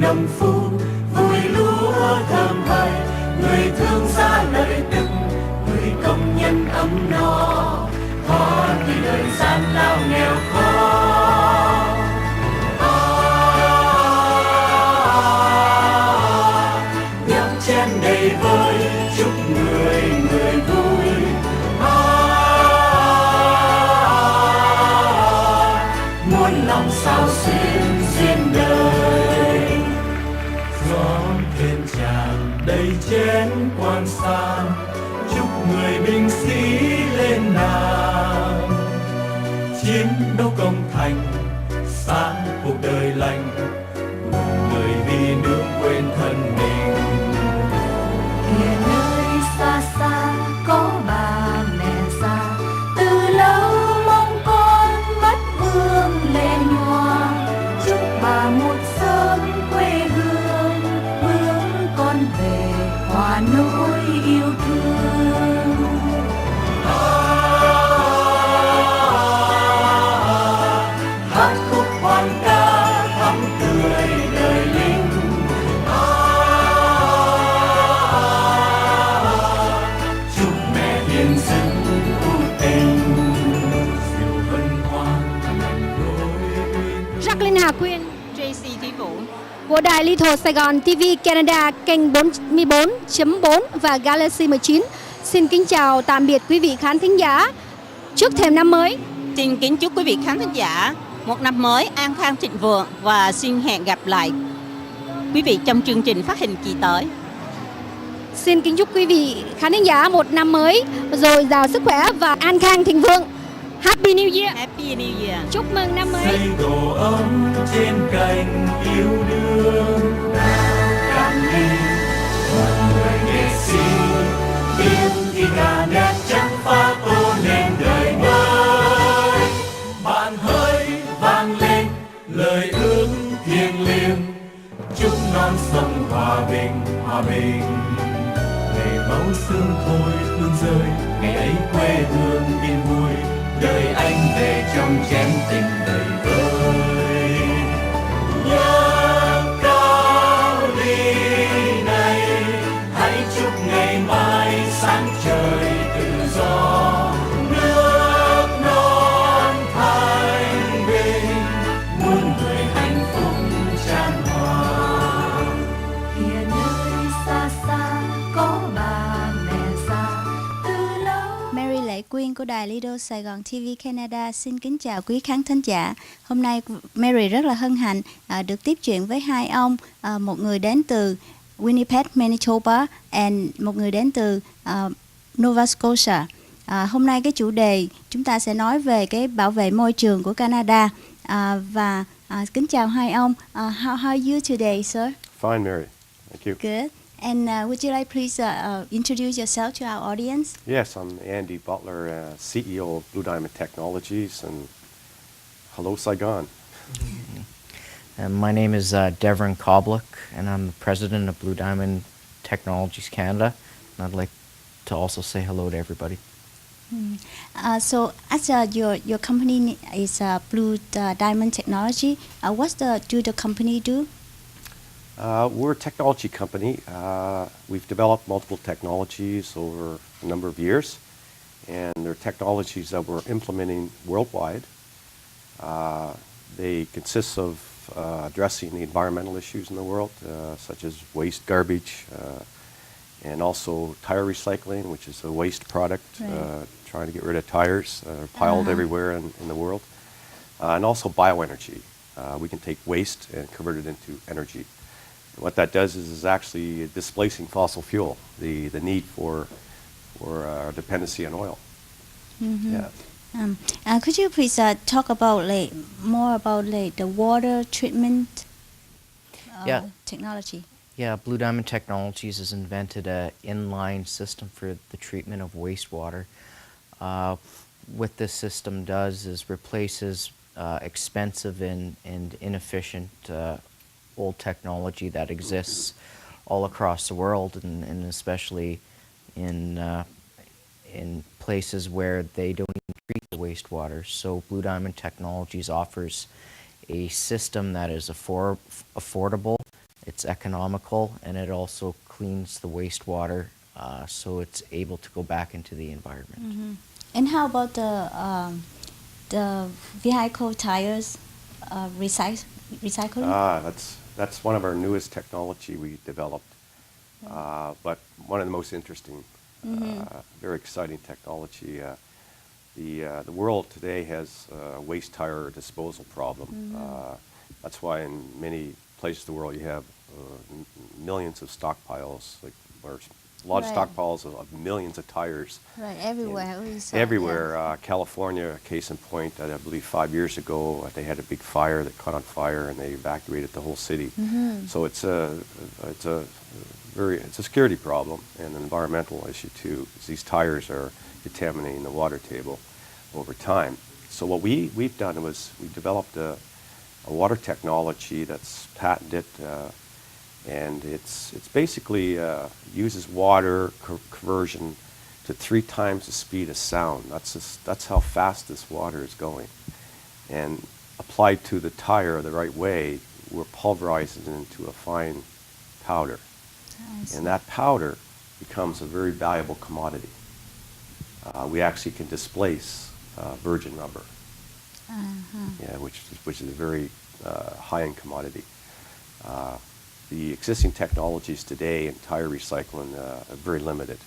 đồng phu vui lúa thơm hơi, người thương ra lợi đức, người công nhân ấm no, thoát đi đời gian lao nghèo khó. Nhấp chén đầy vơi chúc người người vui. Muôn lòng sao xuyên duyên đời. Gió thêm tràn đầy chén quan sang, chúc người binh sĩ lên nào. Chiến đấu công thành, sáng cuộc đời lành, người vì nước quên thân mình. Kìa nơi xa xa có bà mẹ già, từ lâu mong con mắt vương lên hoa. Chúc bà một sớm quê hương, hướng con về hòa nỗi yêu thương. Hát khúc hoan ca thắm tươi đời lính. Chúc mẹ hiền dưng u tình, diệu vân hoa nối uyên. Jacqueline Hà Quyên JC Thúy Vũ của đài Little Sài Gòn TV Canada kênh 44.4 và Galaxy 19. Xin kính chào tạm biệt quý vị khán thính giả. Trước thềm năm mới, xin kính chúc quý vị khán thính giả một năm mới an khang thịnh vượng và xin hẹn gặp lại quý vị trong chương trình phát hình kỳ tới. xin kính chúc quý vị khán thính giả một năm mới dồi dào sức khỏe và an khang thịnh vượng. Happy New Year. Happy New Year. Chúc mừng năm mới. Xây tổ ấm trên cành yêu đương, cạn ly một người nghệ sĩ biết khi cả nét trắng pha tô nên đời mới. Bạn hỡi vang lên lời ước thiêng liêng, chúc non sông hòa bình hòa bình. Ngày máu xương thôi hương rơi, ngày ấy quê hương yên vui, đời anh về trong chén tình đầy vơi. Nhớ cao ly này, hãy chúc ngày mai sáng trời tự do, nước non thanh bình, muôn người hạnh phúc tràn hòa. Kìa nơi xa xa có bà mẹ già, từ lâu. Mary Lệ Quyên của đài Little Sài Gòn TV Canada xin kính chào quý khán thính giả. Hôm nay Mary rất là hân hạnh được tiếp chuyện với hai ông, một người đến từ Winnipeg, Manitoba, and một người đến từ Nova Scotia. Hôm nay cái chủ đề chúng ta sẽ nói về cái bảo vệ môi trường của Canada. Và kính chào hai ông. How are you today, sir? Fine, Mary. Thank you. Good. And would you like please introduce yourself to our audience? Yes, I'm Andy Butler, CEO of Blue Diamond Technologies, and hello, Saigon. And my name is Devon Koblik, and I'm the president of Blue Diamond Technologies Canada. And I'd like to also say hello to everybody. So, as your company is Blue Diamond Technology, what do the company do? We're a technology company. We've developed multiple technologies over a number of years, and they're technologies that we're implementing worldwide. They consist of addressing the environmental issues in the world, such as waste, garbage, and also tire recycling, which is a waste product, trying to get rid of tires piled everywhere in the world, and also bioenergy. We can take waste and convert it into energy. And what that does is actually displacing fossil fuel, the need for dependency on oil. Yeah. Could you please talk about more about the water treatment technology? Yeah, Blue Diamond Technologies has invented an inline system for the treatment of wastewater. What this system does is replaces expensive and inefficient old technology that exists all across the world, and especially in places where they don't even treat the wastewater. So Blue Diamond Technologies offers a system that is affordable, it's economical, and it also cleans the wastewater, so it's able to go back into the environment. And how about the vehicle tires recycling? That's one of our newest technology we developed, but one of the most interesting, very exciting technology. The world today has a waste tire disposal problem. That's why in many places of the world you have millions of stockpiles, or a lot of stockpiles of millions of tires. Right, everywhere. Everywhere. California, case in point, I believe 5 years ago they had a big fire that caught on fire and they evacuated the whole city. So it's a security problem and an environmental issue too, because these tires are contaminating the water table over time. So what we've done was we developed a water technology that's patented, and it's basically uses water conversion to 3 times the speed of sound. That's how fast this water is going. And applied to the tire the right way, we're pulverizing it into a fine powder. And that powder becomes a very valuable commodity. We actually can displace virgin rubber, which is a very high-end commodity. The existing technologies today in tire recycling are very limited,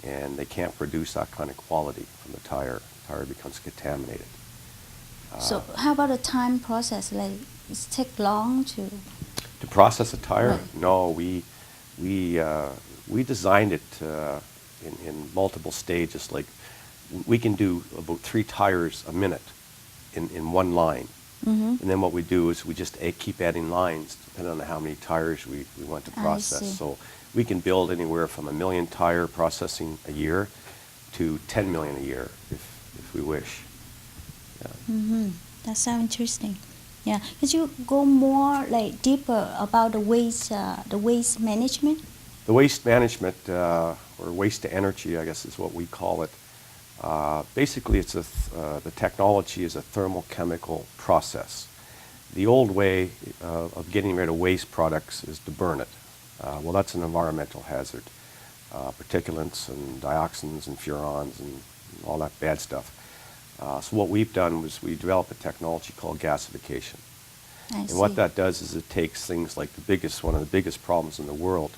and they can't produce that kind of quality from the tire. The tire becomes contaminated. So how about the time process? Like, it take long to process a tire? Right. No, we designed it in multiple stages. Like, we can do about 3 tires a minute in one line. And then what we do is we just keep adding lines depending on how many tires we want to process. see. So we can build anywhere from 1 million tire processing a year to 10 million a year if we wish. That sounds interesting. Yeah. Could you go more deeper about the waste management? The waste management, or waste to energy, I guess is what we call it. Basically, the technology is a thermochemical process. The old way of getting rid of waste products is to burn it. Well, that's an environmental hazard. Particulates and dioxins and furans and all that bad stuff. So what we've done was we developed a technology called gasification. And what that does is it takes things like one of the biggest problems in the world,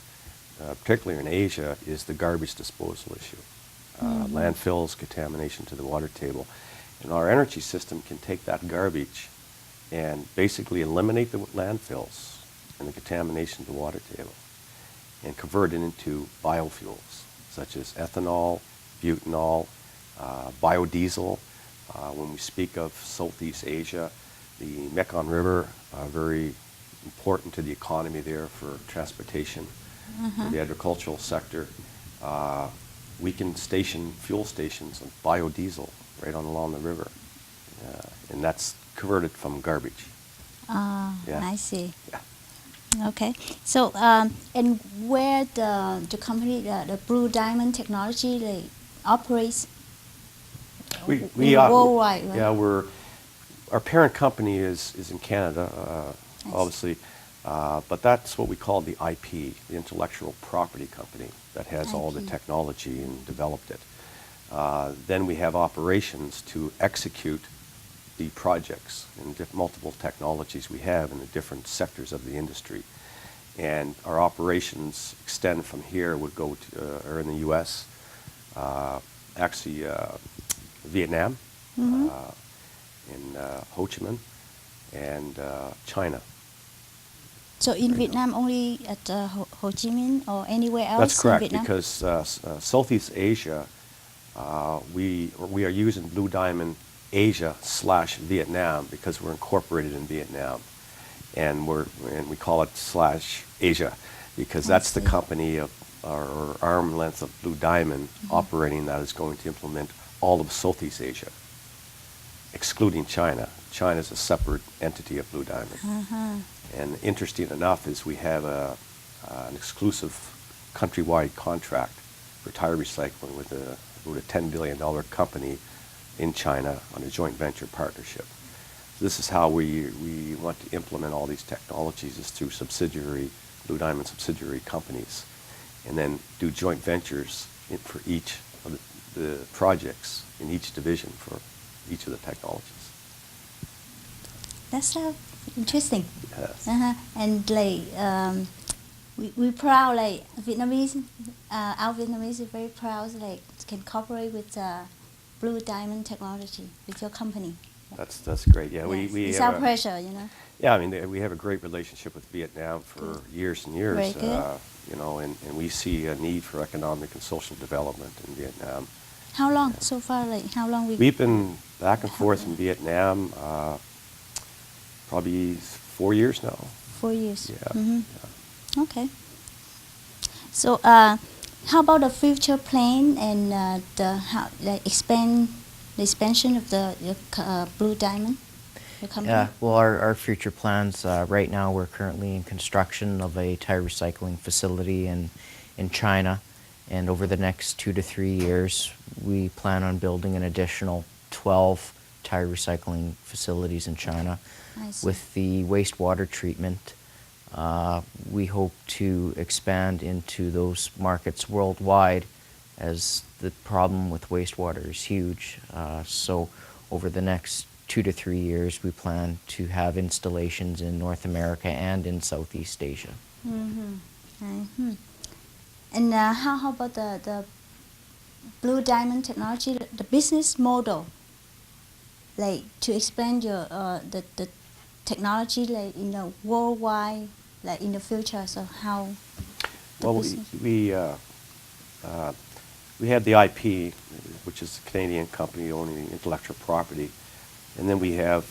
particularly in Asia, is the garbage disposal issue. Landfills, contamination to the water table. And our energy system can take that garbage and basically eliminate the landfills and the contamination to the water table and convert it into biofuels, such as ethanol, butanol, biodiesel. When we speak of Southeast Asia, the Mekong River, very important to the economy there for transportation, for the agricultural sector. We can station fuel stations of biodiesel right along the river, and that's converted from garbage. I see. Yeah. Okay. So, and where the company, the Blue Diamond Technology, operates? We worldwide, right? Yeah, our parent company is in Canada, obviously, but that's what we call the IP, the intellectual property company that has all the technology and developed it. Then we have operations to execute the projects and multiple technologies we have in the different sectors of the industry. And our operations extend from here, would go to, are in the U.S., actually Vietnam, in Ho Chi Minh, and China. So in Vietnam, only at Ho Chi Minh or anywhere else? That's correct, in Vietnam? because Southeast Asia, we are using Blue Diamond Asia / Vietnam because we're incorporated in Vietnam, and we call it / Asia because that's the company of or arm length of Blue Diamond operating that is going to implement all of Southeast Asia, excluding China. China is a separate entity of Blue Diamond. And interesting enough is we have an exclusive countrywide contract for tire recycling with about a $10 billion company in China on a joint venture partnership. So this is how we want to implement all these technologies, is through subsidiary Blue Diamond subsidiary companies, and then do joint ventures for each of the projects in each division for each of the technologies. That's so interesting. Yes. And like we proud like Vietnamese, our Vietnamese is very proud like can cooperate with Blue Diamond Technology with your company. That's great. Yeah, Yes. we It's have our pleasure, you know. yeah, I mean, we have a great relationship with Vietnam for years and years. Very good. You know, and we see a need for economic and social development in Vietnam. How long so far? Like how long We've been back and forth in Vietnam probably 4 years now. 4 years. Yeah. Mhm. Okay. So how about the future plan and the expansion of the Blue Diamond, your company? Yeah, well, our future plans, right now we're currently in construction of a tire recycling facility in China. And over the next 2 to 3 years, we plan on building an additional 12 tire recycling facilities in China. I see. With the wastewater treatment, we hope to expand into those markets worldwide, as the problem with wastewater is huge. So over the next 2 to 3 years, we plan to have installations in North America and in Southeast Asia. And how about the Blue Diamond Technology, the business model, like to expand your the technology like in a worldwide, like in the future. So how? Well, we have the IP, which is a Canadian company owning the intellectual property, and then we have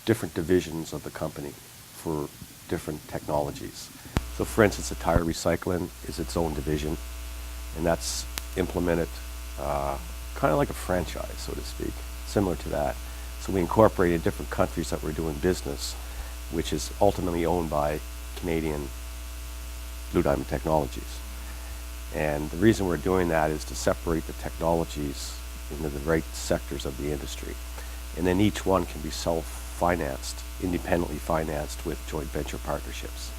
different divisions of the company for different technologies. So for instance, the tire recycling is its own division, and that's implemented kind of like a franchise, so to speak, similar to that. So we incorporated different countries that we're doing business, which is ultimately owned by Canadian Blue Diamond Technologies. And the reason we're doing that is to separate the technologies into the right sectors of the industry. And then each one can be self-financed, independently financed with joint venture partnerships.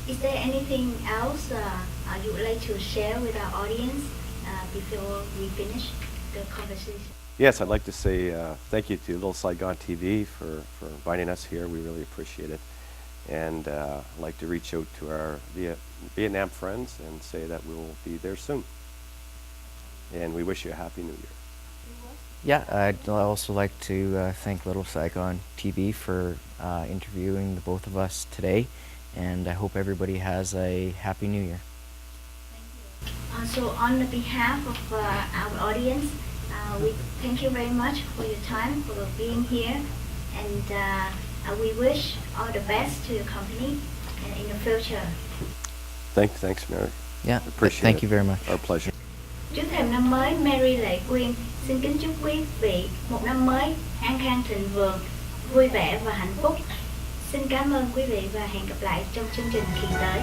Is there anything else you would like to share with our audience before we finish the conversation? Yes, I'd like to say thank you to Little Saigon TV for inviting us here. We really appreciate it. And I'd like to reach out to our Vietnam friends and say that we will be there soon. And we wish you a Happy New Year. Yeah, I'd also like to thank Little Saigon TV for interviewing the both of us today, and I hope everybody has a Happy New Year. So on the behalf of our audience, we thank you very much for your time, for being here, and we wish all the best to your company in the future. Thanks, Mary. Yeah, Appreciate thank it. you very much. Our pleasure. Trước thềm năm mới, Mary Lệ Quyên xin kính chúc quý vị một năm mới an khang thịnh vượng, vui vẻ và hạnh phúc. Xin cảm ơn quý vị và hẹn gặp lại trong chương trình kỳ tới.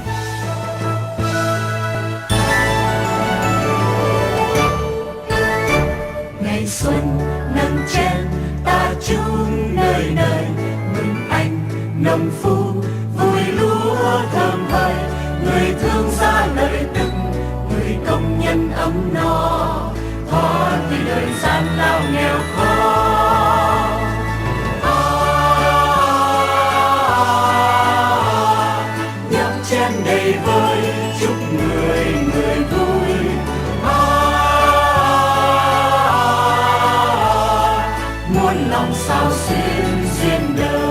Ngày xuân nâng chén ta chung nơi nơi, mừng anh nông phu vui lúa thơm hơi, người thương xa lợi từng, người công nhân ấm no, thoát đi đời gian lao nghèo khó. Nhấp chén đầy vơi chúc người người vui. Muôn lòng sao xuyên duyên đời.